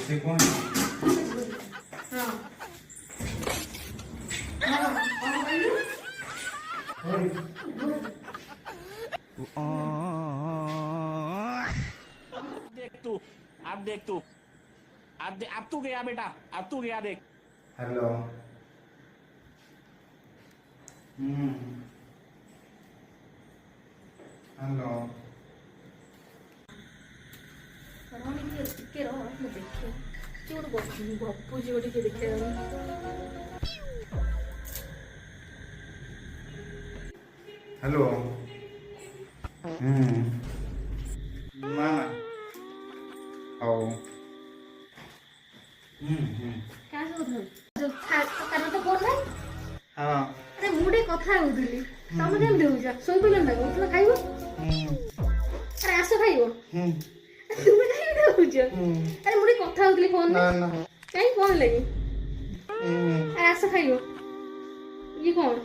से कौन देख तू अब देख तू अब तू गया बेटा, अब तू गया देख। हेलो हेलो ଟିକେ ରହ ମୁଁ ଦେଖେ କିଏ ଗୋଟେ ଗପୁଛି ଗୋଟେ କିଏ ଦେଖେ हेलो ना आओ କାହା ସହ କଥା ତ ଫୋନ ନାହିଁ। हाँ ଆରେ ମୁଁ ଟିକେ କଥା ହଉଥିଲି ତମେ କେମିତି ହଉଛ ଶୋଇପଇଲ ନା ଉଠିଲ ଖାଇବ ଆରେ ଆସ ଖାଇବ ତୁମେ କାହିଁକି ହଉଛ ଆରେ ମୁଁ ଟିକେ କଥା ହଉଥିଲି ଫୋନ ना ना କାହିଁ କଣ ଲାଗି ଆରେ ଆସ ଖାଇବ ଇଏ କଣ